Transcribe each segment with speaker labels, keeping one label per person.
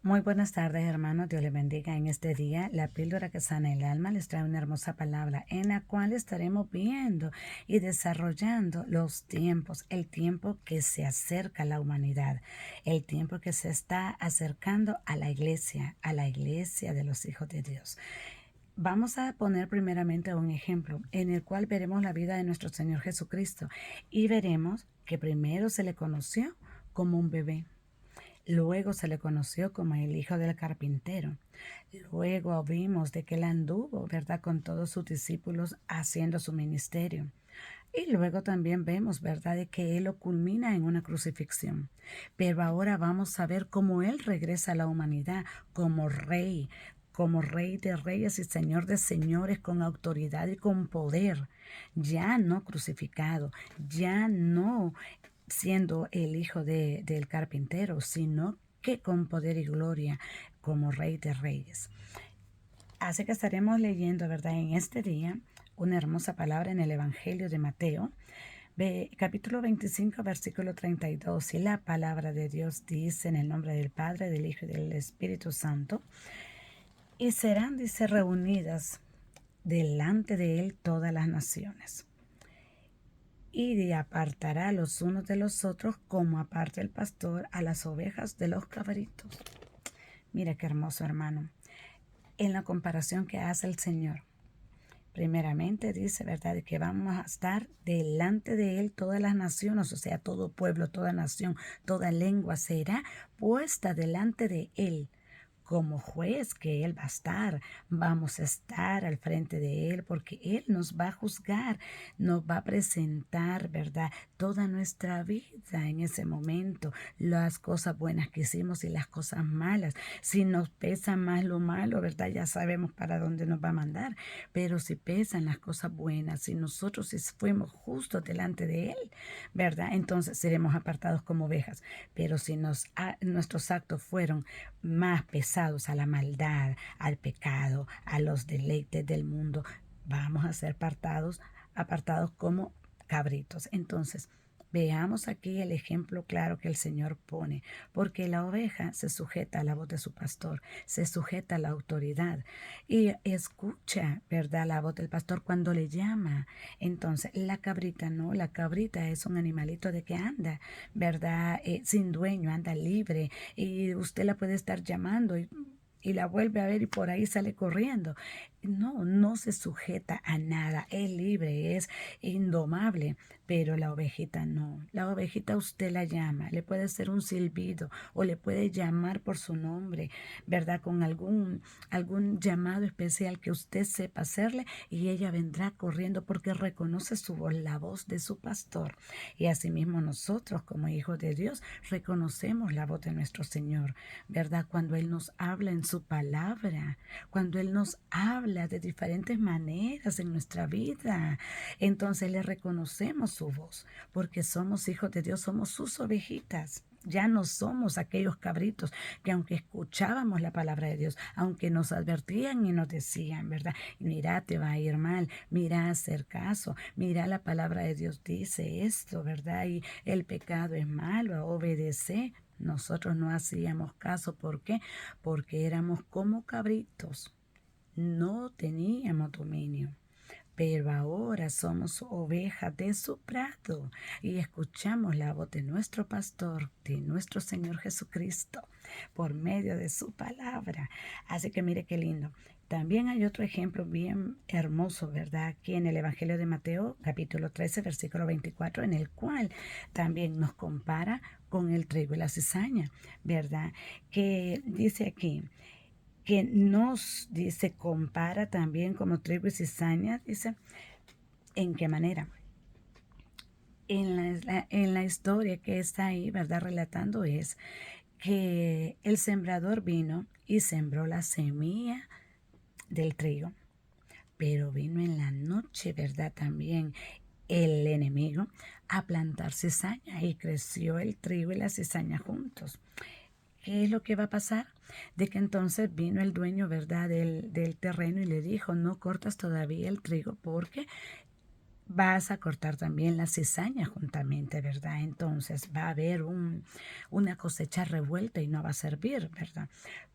Speaker 1: Muy buenas tardes, hermanos. Dios les bendiga en este día. La píldora que sana el alma les trae una hermosa palabra en la cual estaremos viendo y desarrollando los tiempos, el tiempo que se acerca a la humanidad, el tiempo que se está acercando a la iglesia de los hijos de Dios. Vamos a poner primeramente un ejemplo en el cual veremos la vida de nuestro Señor Jesucristo y veremos que primero se le conoció como un bebé. Luego se le conoció como el hijo del carpintero. Luego vimos de que él anduvo, ¿verdad?, con todos sus discípulos haciendo su ministerio. Y luego también vemos, ¿verdad?, de que él lo culmina en una crucifixión. Pero ahora vamos a ver cómo él regresa a la humanidad como rey de reyes y señor de señores, con autoridad y con poder, ya no crucificado, ya no siendo el hijo del carpintero, sino que con poder y gloria como Rey de Reyes. Así que estaremos leyendo, ¿verdad?, en este día una hermosa palabra en el Evangelio de Mateo, capítulo 25, versículo 32. Y la palabra de Dios dice: en el nombre del Padre, del Hijo y del Espíritu Santo. Y serán, dice, reunidas delante de él todas las naciones, y apartará los unos de los otros, como aparta el pastor a las ovejas de los cabritos. Mira qué hermoso, hermano, en la comparación que hace el Señor. Primeramente dice, ¿verdad?, de que vamos a estar delante de él todas las naciones, o sea, todo pueblo, toda nación, toda lengua será puesta delante de él. Como juez que él va a estar, vamos a estar al frente de él, porque él nos va a juzgar, nos va a presentar, ¿verdad?, toda nuestra vida en ese momento, las cosas buenas que hicimos y las cosas malas. Si nos pesa más lo malo, ¿verdad?, ya sabemos para dónde nos va a mandar. Pero si pesan las cosas buenas, si nosotros si fuimos justos delante de él, ¿verdad?, entonces seremos apartados como ovejas. Pero si nuestros actos fueron más pesados a la maldad, al pecado, a los deleites del mundo, vamos a ser apartados como cabritos. Entonces, veamos aquí el ejemplo claro que el Señor pone, porque la oveja se sujeta a la voz de su pastor, se sujeta a la autoridad y escucha, ¿verdad?, la voz del pastor cuando le llama. Entonces, la cabrita no, la cabrita es un animalito de que anda, ¿verdad?, sin dueño, anda libre, y usted la puede estar llamando y la vuelve a ver y por ahí sale corriendo. No, no se sujeta a nada, es libre, es indomable, pero la ovejita no. La ovejita usted la llama, le puede hacer un silbido o le puede llamar por su nombre, ¿verdad?, con algún llamado especial que usted sepa hacerle, y ella vendrá corriendo porque reconoce su voz, la voz de su pastor. Y asimismo nosotros como hijos de Dios reconocemos la voz de nuestro Señor, ¿verdad?, cuando Él nos habla en su palabra, cuando Él nos habla de diferentes maneras en nuestra vida. Entonces le reconocemos su voz porque somos hijos de Dios, somos sus ovejitas. Ya no somos aquellos cabritos que, aunque escuchábamos la palabra de Dios, aunque nos advertían y nos decían, ¿verdad?, mira, te va a ir mal, mira, hacer caso, mira, la palabra de Dios dice esto, ¿verdad?, y el pecado es malo, obedece. Nosotros no hacíamos caso. ¿Por qué? Porque éramos como cabritos, no teníamos dominio. Pero ahora somos ovejas de su prado y escuchamos la voz de nuestro pastor, de nuestro Señor Jesucristo, por medio de su palabra. Así que mire qué lindo. También hay otro ejemplo bien hermoso, ¿verdad?, aquí en el Evangelio de Mateo, capítulo 13, versículo 24, en el cual también nos compara con el trigo y la cizaña, ¿verdad?, que dice aquí que nos dice, compara también como trigo y cizaña, dice, ¿en qué manera? En la historia que está ahí, ¿verdad?, relatando, es que el sembrador vino y sembró la semilla del trigo, pero vino en la noche, ¿verdad?, también el enemigo a plantar cizaña, y creció el trigo y la cizaña juntos. ¿Qué es lo que va a pasar? De que entonces vino el dueño, ¿verdad?, del terreno, y le dijo, no cortas todavía el trigo porque vas a cortar también la cizaña juntamente, ¿verdad? Entonces va a haber una cosecha revuelta y no va a servir, ¿verdad?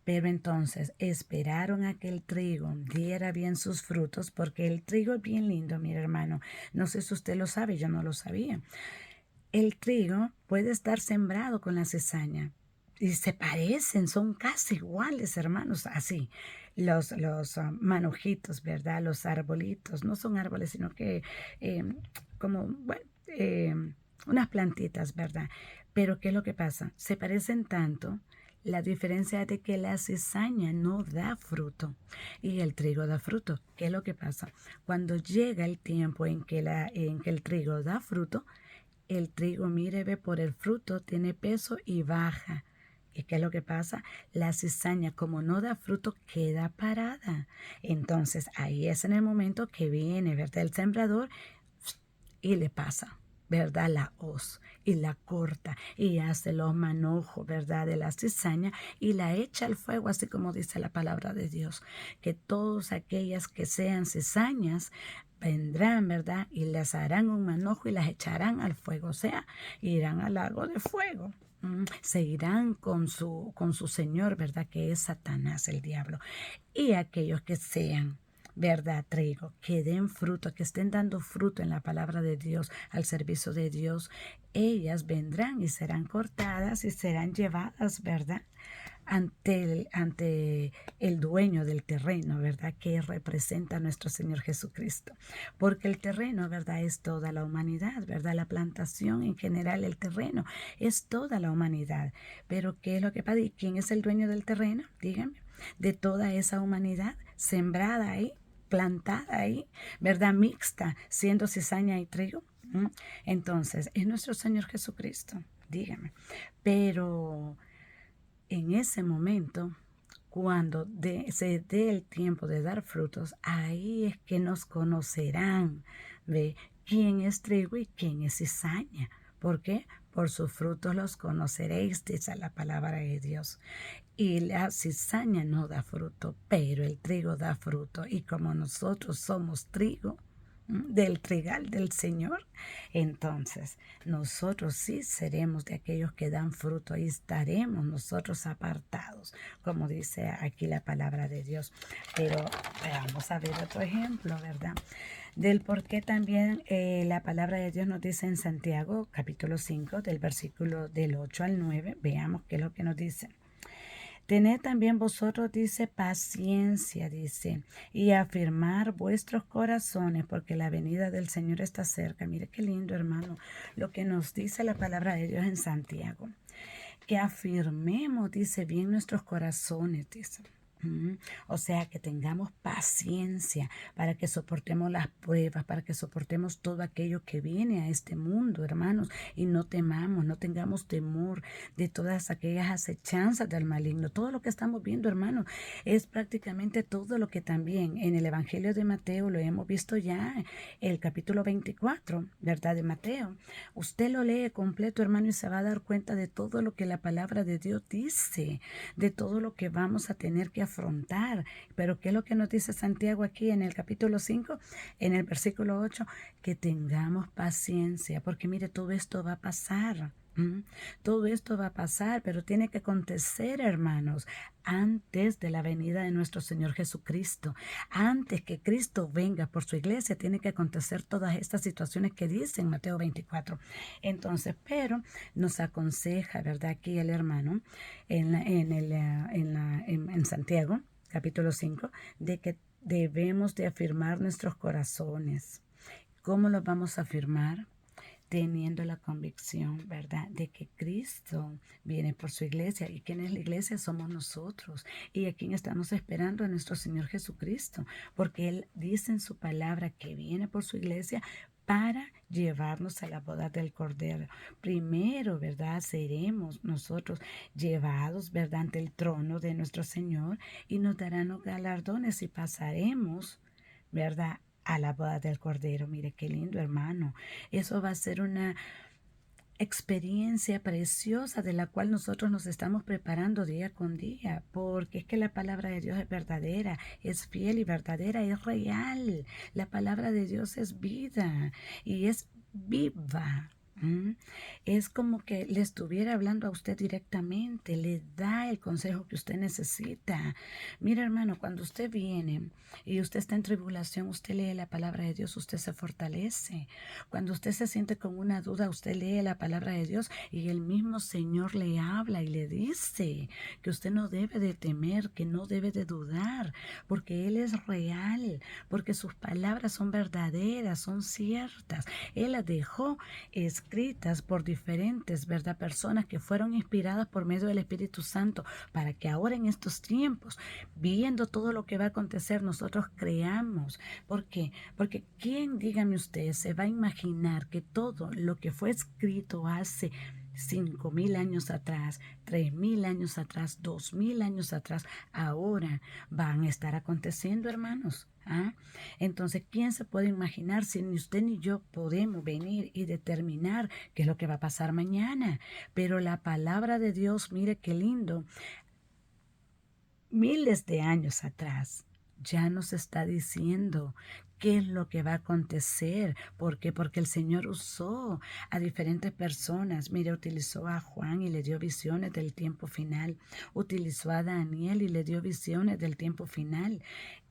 Speaker 1: Pero entonces esperaron a que el trigo diera bien sus frutos, porque el trigo es bien lindo, mire hermano. No sé si usted lo sabe, yo no lo sabía. El trigo puede estar sembrado con la cizaña y se parecen, son casi iguales, hermanos, así. Los manojitos, ¿verdad? Los arbolitos, no son árboles, sino que eh, como, bueno, unas plantitas, ¿verdad? Pero ¿qué es lo que pasa? Se parecen tanto. La diferencia es de que la cizaña no da fruto y el trigo da fruto. ¿Qué es lo que pasa? Cuando llega el tiempo en que el trigo da fruto, el trigo, mire, ve por el fruto, tiene peso y baja. ¿Y qué es lo que pasa? La cizaña, como no da fruto, queda parada. Entonces, ahí es en el momento que viene, ¿verdad? El sembrador y le pasa, ¿verdad? La hoz y la corta y hace los manojos, ¿verdad? De la cizaña y la echa al fuego, así como dice la palabra de Dios, que todas aquellas que sean cizañas vendrán, ¿verdad? Y les harán un manojo y las echarán al fuego, o sea, irán al lago de fuego. Se irán con su señor, ¿verdad? Que es Satanás, el diablo. Y aquellos que sean, ¿verdad? Trigo, que den fruto, que estén dando fruto en la palabra de Dios, al servicio de Dios, ellas vendrán y serán cortadas y serán llevadas, ¿verdad? Ante el dueño del terreno, ¿verdad? Que representa a nuestro Señor Jesucristo. Porque el terreno, ¿verdad? Es toda la humanidad, ¿verdad? La plantación en general, el terreno, es toda la humanidad. Pero ¿qué es lo que pasa? ¿Y quién es el dueño del terreno? Díganme. De toda esa humanidad sembrada ahí, plantada ahí, ¿verdad? Mixta, siendo cizaña y trigo. Entonces, es nuestro Señor Jesucristo, dígame. Pero en ese momento, cuando se dé el tiempo de dar frutos, ahí es que nos conocerán de quién es trigo y quién es cizaña. ¿Por qué? Por sus frutos los conoceréis, dice la palabra de Dios. Y la cizaña no da fruto, pero el trigo da fruto. Y como nosotros somos trigo, del trigal del Señor, entonces nosotros sí seremos de aquellos que dan fruto y estaremos nosotros apartados, como dice aquí la palabra de Dios. Pero vamos a ver otro ejemplo, ¿verdad? Del por qué también la palabra de Dios nos dice en Santiago, capítulo 5, del versículo del 8 al 9. Veamos qué es lo que nos dice. Tened también vosotros, dice, paciencia, dice, y afirmar vuestros corazones, porque la venida del Señor está cerca. Mire qué lindo, hermano, lo que nos dice la palabra de Dios en Santiago. Que afirmemos, dice, bien nuestros corazones, dice. O sea, que tengamos paciencia para que soportemos las pruebas, para que soportemos todo aquello que viene a este mundo, hermanos, y no temamos, no tengamos temor de todas aquellas acechanzas del maligno. Todo lo que estamos viendo, hermanos, es prácticamente todo lo que también en el Evangelio de Mateo lo hemos visto ya, el capítulo 24, ¿verdad? De Mateo. Usted lo lee completo, hermano, y se va a dar cuenta de todo lo que la palabra de Dios dice, de todo lo que vamos a tener que afrontar. Pero ¿qué es lo que nos dice Santiago aquí en el capítulo 5, en el versículo 8? Que tengamos paciencia, porque mire, todo esto va a pasar. Todo esto va a pasar, pero tiene que acontecer, hermanos, antes de la venida de nuestro Señor Jesucristo. Antes que Cristo venga por su iglesia, tiene que acontecer todas estas situaciones que dice en Mateo 24. Entonces, pero nos aconseja, ¿verdad? Aquí el hermano en Santiago, capítulo 5, de que debemos de afirmar nuestros corazones. ¿Cómo los vamos a afirmar? Teniendo la convicción, ¿verdad?, de que Cristo viene por su iglesia. ¿Y quién es la iglesia? Somos nosotros. ¿Y a quién estamos esperando? A nuestro Señor Jesucristo, porque Él dice en su palabra que viene por su iglesia para llevarnos a la boda del Cordero. Primero, ¿verdad?, seremos nosotros llevados, ¿verdad?, ante el trono de nuestro Señor y nos darán los galardones y pasaremos, ¿verdad?, a la boda del Cordero. Mire qué lindo, hermano. Eso va a ser experiencia preciosa de la cual nosotros nos estamos preparando día con día, porque es que la palabra de Dios es verdadera, es fiel y verdadera, es real. La palabra de Dios es vida y es viva. Es como que le estuviera hablando a usted directamente, le da el consejo que usted necesita. Mira, hermano, cuando usted viene y usted está en tribulación, usted lee la palabra de Dios, usted se fortalece. Cuando usted se siente con una duda, usted lee la palabra de Dios y el mismo Señor le habla y le dice que usted no debe de temer, que no debe de dudar, porque Él es real, porque sus palabras son verdaderas, son ciertas. Él las dejó escritas por diferentes, ¿verdad? Personas que fueron inspiradas por medio del Espíritu Santo para que ahora en estos tiempos, viendo todo lo que va a acontecer, nosotros creamos. ¿Por qué? Porque ¿quién, dígame usted, se va a imaginar que todo lo que fue escrito hace 5.000 años atrás, 3.000 años atrás, 2.000 años atrás, ahora van a estar aconteciendo, hermanos? Entonces, ¿quién se puede imaginar si ni usted ni yo podemos venir y determinar qué es lo que va a pasar mañana? Pero la palabra de Dios, mire qué lindo, miles de años atrás ya nos está diciendo qué es lo que va a acontecer. ¿Por qué? Porque el Señor usó a diferentes personas. Mire, utilizó a Juan y le dio visiones del tiempo final. Utilizó a Daniel y le dio visiones del tiempo final,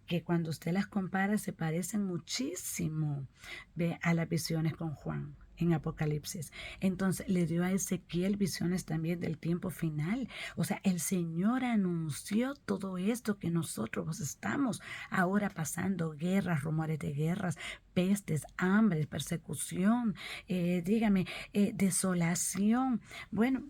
Speaker 1: que cuando usted las compara se parecen muchísimo, ve, a las visiones con Juan en Apocalipsis. Entonces le dio a Ezequiel visiones también del tiempo final. O sea, el Señor anunció todo esto que nosotros estamos ahora pasando: guerras, rumores de guerras, pestes, hambre, persecución, desolación. Bueno,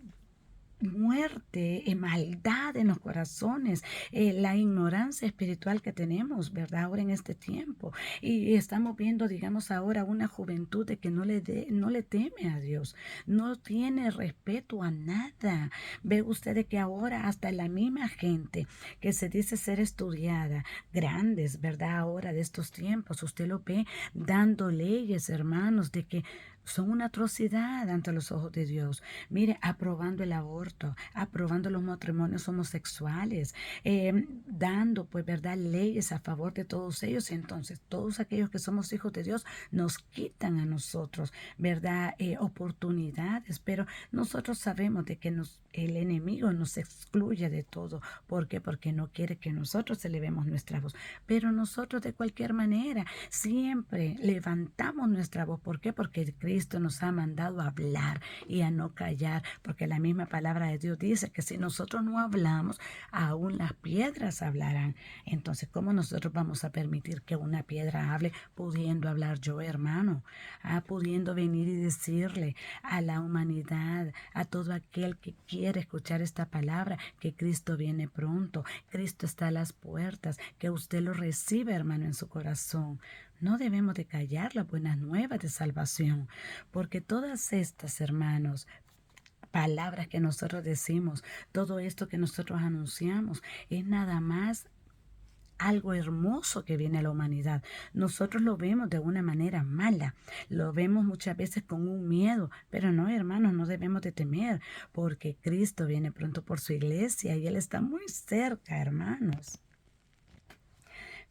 Speaker 1: muerte, maldad en los corazones, la ignorancia espiritual que tenemos, ¿verdad? Ahora en este tiempo. Y estamos viendo, digamos, ahora una juventud de que no le teme a Dios, no tiene respeto a nada. Ve usted de que ahora hasta la misma gente que se dice ser estudiada, grandes, ¿verdad? Ahora de estos tiempos, usted lo ve dando leyes, hermanos, de que son una atrocidad ante los ojos de Dios. Mire, aprobando el aborto, aprobando los matrimonios homosexuales, dando, pues, ¿verdad?, leyes a favor de todos ellos. Entonces, todos aquellos que somos hijos de Dios nos quitan a nosotros, ¿verdad?, oportunidades. Pero nosotros sabemos de que el enemigo nos excluye de todo. ¿Por qué? Porque no quiere que nosotros elevemos nuestra voz. Pero nosotros, de cualquier manera, siempre levantamos nuestra voz. ¿Por qué? Porque Cristo nos ha mandado a hablar y a no callar, porque la misma palabra de Dios dice que si nosotros no hablamos, aún las piedras hablarán. Entonces, ¿cómo nosotros vamos a permitir que una piedra hable, pudiendo hablar yo, hermano? Pudiendo venir y decirle a la humanidad, a todo aquel que quiere escuchar esta palabra, que Cristo viene pronto, Cristo está a las puertas, que usted lo recibe, hermano, en su corazón. No debemos de callar las buenas nuevas de salvación, porque todas estas, hermanos, palabras que nosotros decimos, todo esto que nosotros anunciamos, es nada más algo hermoso que viene a la humanidad. Nosotros lo vemos de una manera mala, lo vemos muchas veces con un miedo, pero no, hermanos, no debemos de temer, porque Cristo viene pronto por su iglesia y Él está muy cerca, hermanos.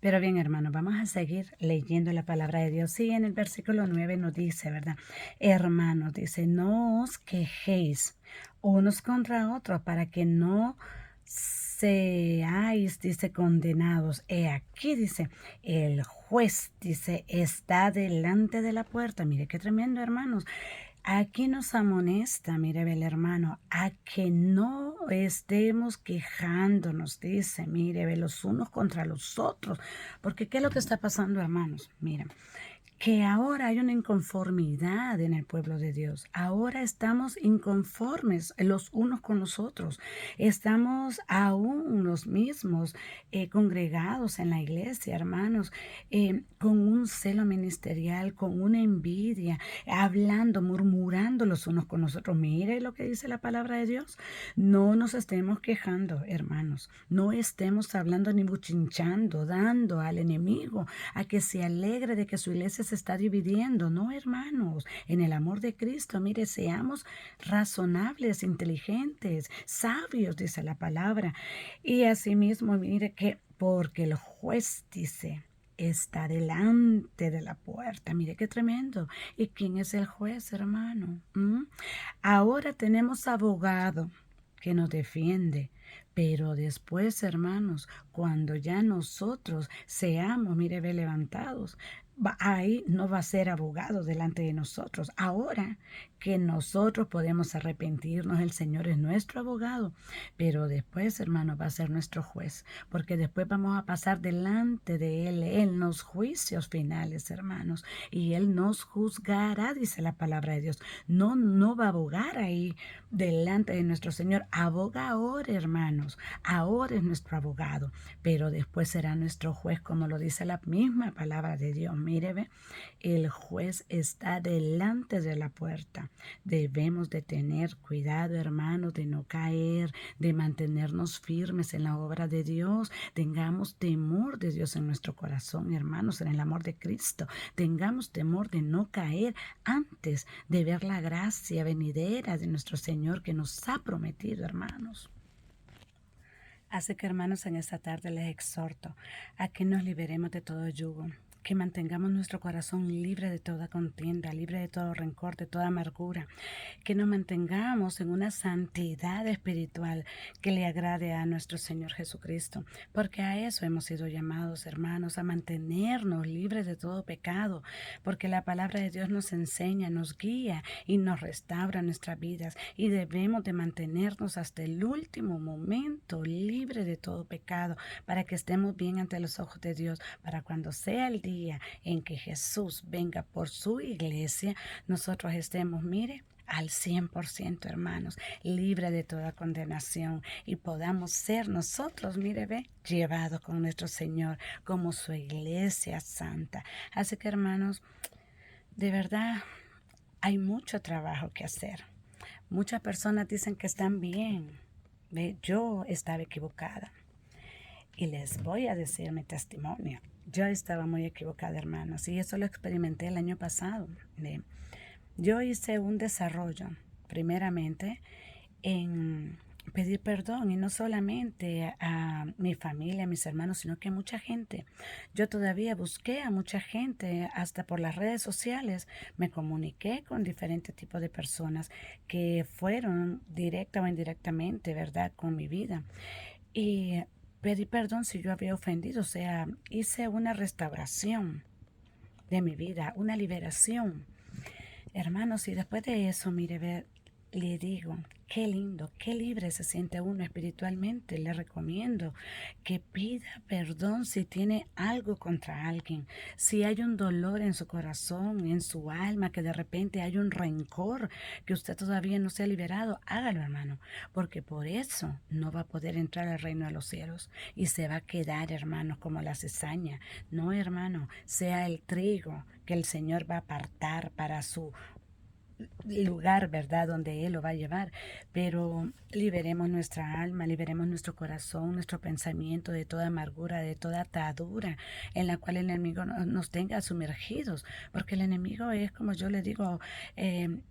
Speaker 1: Pero bien, hermanos, vamos a seguir leyendo la palabra de Dios. Sí, en el versículo 9 nos dice, ¿verdad? Hermanos, dice, no os quejéis unos contra otros para que no seáis, dice, condenados. He aquí, dice, el juez, dice, está delante de la puerta. Mire qué tremendo, hermanos. Aquí nos amonesta, mire, el hermano, a que no estemos quejándonos, dice, mire, ve, los unos contra los otros. Porque ¿qué es lo que está pasando, hermanos? Miren, que ahora hay una inconformidad en el pueblo de Dios. Ahora estamos inconformes los unos con los otros. Estamos aún los mismos congregados en la iglesia, hermanos, con un celo ministerial, con una envidia, hablando, murmurando los unos con los otros. Mire lo que dice la palabra de Dios. No nos estemos quejando, hermanos. No estemos hablando ni buchinchando, dando al enemigo a que se alegre de que su iglesia que se está dividiendo. No, hermanos, en el amor de Cristo, mire, seamos razonables, inteligentes, sabios, dice la palabra. Y asimismo, mire que porque el juez dice, está delante de la puerta. Mire qué tremendo. ¿Y quién es el juez, hermano? Ahora tenemos abogado que nos defiende. Pero después, hermanos, cuando ya nosotros seamos, mire, ve levantados, ahí no va a ser abogado delante de nosotros. Ahora que nosotros podemos arrepentirnos, el Señor es nuestro abogado, pero después, hermanos, va a ser nuestro juez, porque después vamos a pasar delante de Él en los juicios finales, hermanos, y Él nos juzgará, dice la palabra de Dios. No va a abogar ahí delante de nuestro Señor. Aboga ahora, hermanos. Ahora es nuestro abogado, pero después será nuestro juez, como lo dice la misma palabra de Dios. Mire, ve, el juez está delante de la puerta. Debemos de tener cuidado, hermanos, de no caer, de mantenernos firmes en la obra de Dios. Tengamos temor de Dios en nuestro corazón, hermanos, en el amor de Cristo. Tengamos temor de no caer antes de ver la gracia venidera de nuestro Señor que nos ha prometido, hermanos. Así que, hermanos, en esta tarde les exhorto a que nos liberemos de todo yugo, que mantengamos nuestro corazón libre de toda contienda, libre de todo rencor, de toda amargura, que nos mantengamos en una santidad espiritual que le agrade a nuestro Señor Jesucristo, porque a eso hemos sido llamados, hermanos, a mantenernos libres de todo pecado, porque la palabra de Dios nos enseña, nos guía y nos restaura nuestras vidas, y debemos de mantenernos hasta el último momento libres de todo pecado, para que estemos bien ante los ojos de Dios, para cuando sea el día en que Jesús venga por su iglesia, nosotros estemos, mire, al 100%, hermanos, libre de toda condenación, y podamos ser nosotros, mire, ve, llevados con nuestro Señor como su iglesia santa. Así que, hermanos, de verdad hay mucho trabajo que hacer. Muchas personas dicen que están bien. Ve, yo estaba equivocada. Y les voy a decir mi testimonio. Yo estaba muy equivocada, hermanos, y eso lo experimenté el año pasado. Yo hice un desarrollo, primeramente, en pedir perdón, y no solamente a mi familia, a mis hermanos, sino que a mucha gente. Yo todavía busqué a mucha gente, hasta por las redes sociales. Me comuniqué con diferentes tipos de personas que fueron directa o indirectamente, ¿verdad?, con mi vida. Y pedí perdón si yo había ofendido, o sea, hice una restauración de mi vida, una liberación. Hermanos, y después de eso, mire, le digo, qué lindo, qué libre se siente uno espiritualmente. Le recomiendo que pida perdón si tiene algo contra alguien, si hay un dolor en su corazón, en su alma, que de repente hay un rencor que usted todavía no se ha liberado. Hágalo, hermano, porque por eso no va a poder entrar al reino de los cielos y se va a quedar, hermanos, como la cizaña. No, hermano, sea el trigo que el Señor va a apartar para su lugar, ¿verdad?, donde Él lo va a llevar. Pero liberemos nuestra alma, liberemos nuestro corazón, nuestro pensamiento de toda amargura, de toda atadura en la cual el enemigo nos tenga sumergidos, porque el enemigo es, como yo le digo,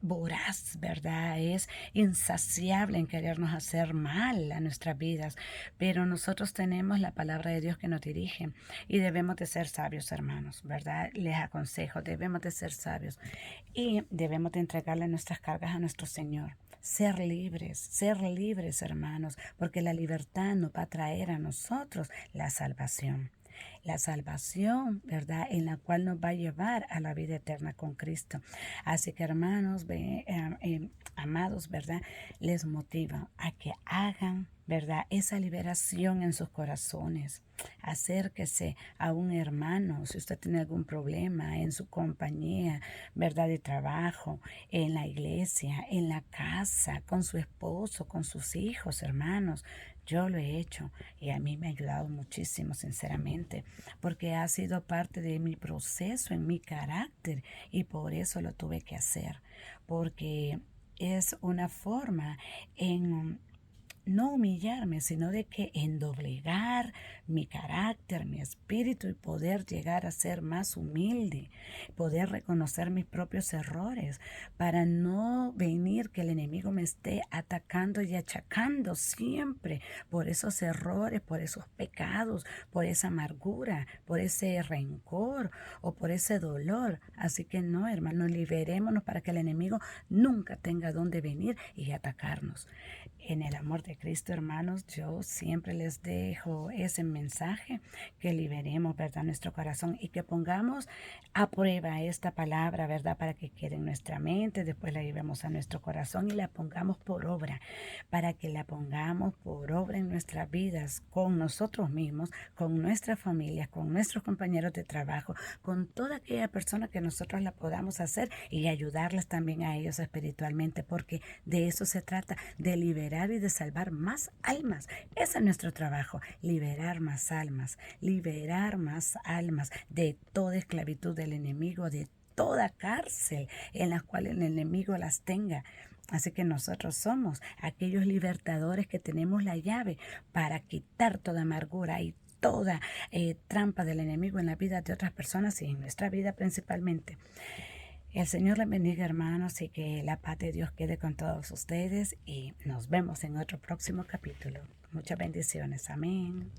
Speaker 1: voraz, ¿verdad? Es insaciable en querernos hacer mal a nuestras vidas, pero nosotros tenemos la palabra de Dios que nos dirige, y debemos de ser sabios, hermanos, ¿verdad? Les aconsejo, debemos de ser sabios y debemos de entregarle nuestras cargas a nuestro Señor. Ser libres, hermanos, porque la libertad nos va a traer a nosotros la salvación. La salvación, ¿verdad?, en la cual nos va a llevar a la vida eterna con Cristo. Así que, hermanos, amados, ¿verdad?, les motivo a que hagan, ¿verdad?, esa liberación en sus corazones. Acérquese a un hermano si usted tiene algún problema en su compañía, ¿verdad?, de trabajo, en la iglesia, en la casa, con su esposo, con sus hijos, hermanos. Yo lo he hecho y a mí me ha ayudado muchísimo, sinceramente, porque ha sido parte de mi proceso, en mi carácter, y por eso lo tuve que hacer, porque es una forma en no humillarme, sino de que en doblegar mi carácter, mi espíritu y poder llegar a ser más humilde, poder reconocer mis propios errores, para no venir que el enemigo me esté atacando y achacando siempre por esos errores, por esos pecados, por esa amargura, por ese rencor o por ese dolor. Así que no, hermanos, liberémonos para que el enemigo nunca tenga dónde venir y atacarnos. En el amor de Cristo, hermanos, yo siempre les dejo ese mensaje, que liberemos, ¿verdad?, nuestro corazón y que pongamos a prueba esta palabra, ¿verdad?, para que quede en nuestra mente, después la llevemos a nuestro corazón y la pongamos por obra, para que la pongamos por obra en nuestras vidas, con nosotros mismos, con nuestras familias, con nuestros compañeros de trabajo, con toda aquella persona que nosotros la podamos hacer y ayudarles también a ellos espiritualmente, porque de eso se trata, de liberar y de salvar más almas. Ese es nuestro trabajo, liberar más almas de toda esclavitud del enemigo, de toda cárcel en la cual el enemigo las tenga. Así que nosotros somos aquellos libertadores que tenemos la llave para quitar toda amargura y toda trampa del enemigo en la vida de otras personas y en nuestra vida principalmente. El Señor les bendiga, hermanos, y que la paz de Dios quede con todos ustedes y nos vemos en otro próximo capítulo. Muchas bendiciones. Amén.